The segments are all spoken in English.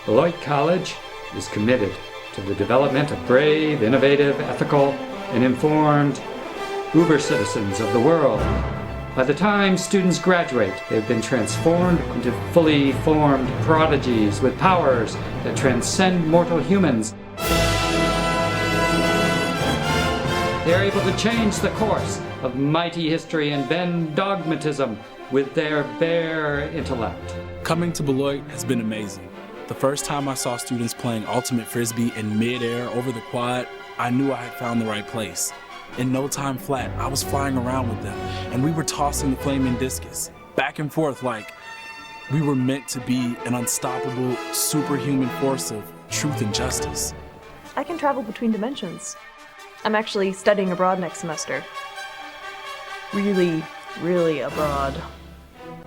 Beloit College is committed to the development of brave, innovative, ethical, and informed uber citizens of the world. By the time students graduate, they've been transformed into fully formed prodigies with powers that transcend mortal humans. They are able to change the course of mighty history and bend dogmatism with their bare intellect. Coming to Beloit has been amazing. The first time I saw students playing ultimate frisbee in midair over the quad, I knew I had found the right place. In no time flat, I was flying around with them, and we were tossing the flaming discus back and forth like we were meant to be an unstoppable, superhuman force of truth and justice. I can travel between dimensions. I'm actually studying abroad next semester. Really, really abroad.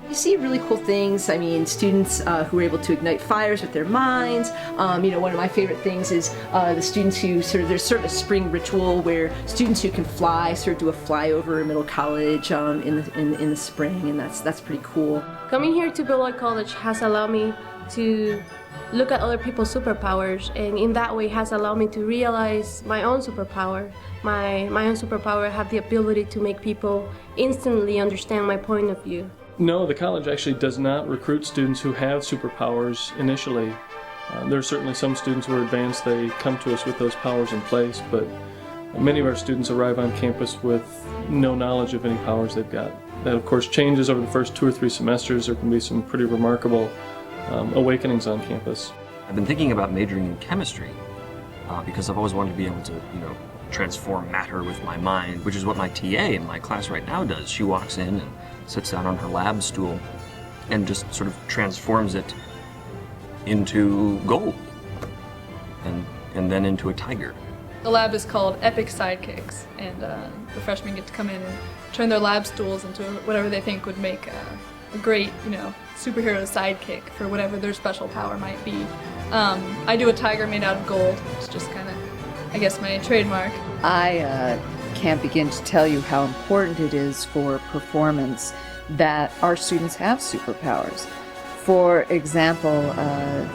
You see really cool things. I mean, students who are able to ignite fires with their minds. One of my favorite things is the students who there's sort of a spring ritual where students who can fly sort of do a flyover in Middle College in the spring, and that's pretty cool. Coming here to Beloit College has allowed me to look at other people's superpowers, and in that way has allowed me to realize my own superpower. My own superpower have the ability to make people instantly understand my point of view. No, the college actually does not recruit students who have superpowers initially. There are certainly some students who are advanced, they come to us with those powers in place, but many of our students arrive on campus with no knowledge of any powers they've got. That of course changes over the first 2 or 3 semesters. There can be some pretty remarkable awakenings on campus. I've been thinking about majoring in chemistry because I've always wanted to be able to, transform matter with my mind, which is what my TA in my class right now does. She walks in and sits down on her lab stool and just sort of transforms it into gold and then into a tiger. The lab is called Epic Sidekicks, and the freshmen get to come in and turn their lab stools into whatever they think would make a great, superhero sidekick for whatever their special power might be. I do a tiger made out of gold. It's just kind of, I guess, my trademark. I can't begin to tell you how important it is for performance that our students have superpowers. For example,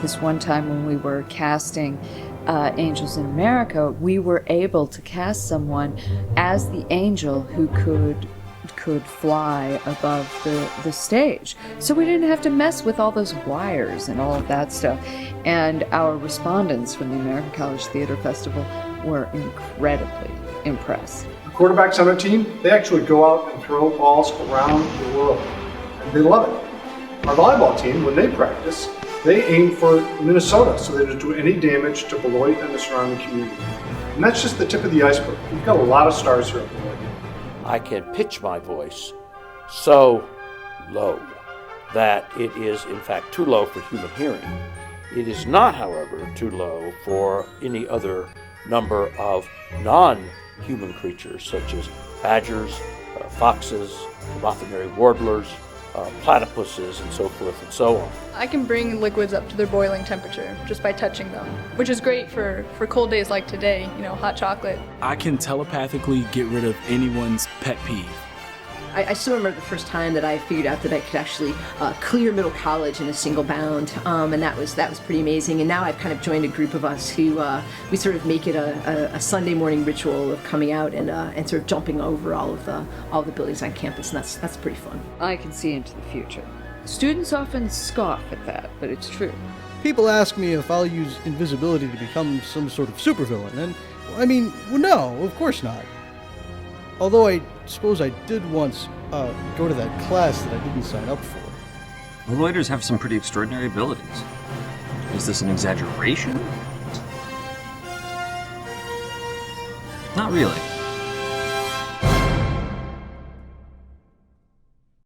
this one time when we were casting Angels in America, we were able to cast someone as the angel who could fly above the stage. So we didn't have to mess with all those wires and all of that stuff. And our respondents from the American College Theater Festival were incredibly impressed. The quarterbacks on our team, they actually go out and throw balls around the world, and they love it. Our volleyball team, when they practice, they aim for Minnesota so they don't do any damage to Beloit and the surrounding community. And that's just the tip of the iceberg. We've got a lot of stars here at Beloit. I can pitch my voice so low that it is in fact too low for human hearing. It is not, however, too low for any other number of non-human creatures such as badgers, foxes, Rothenberry warblers, platypuses, and so forth and so on. I can bring liquids up to their boiling temperature just by touching them, which is great for cold days like today, hot chocolate. I can telepathically get rid of anyone's pet peeve. I still remember the first time that I figured out that I could actually clear Middle College in a single bound, and that was pretty amazing. And now I've kind of joined a group of us who we sort of make it a Sunday morning ritual of coming out and sort of jumping over all the buildings on campus, and that's pretty fun. I can see into the future. Students often scoff at that, but it's true. People ask me if I'll use invisibility to become some sort of supervillain, and no, of course not. Although I suppose I did once go to that class that I didn't sign up for. Beloiters have some pretty extraordinary abilities. Is this an exaggeration? Not really.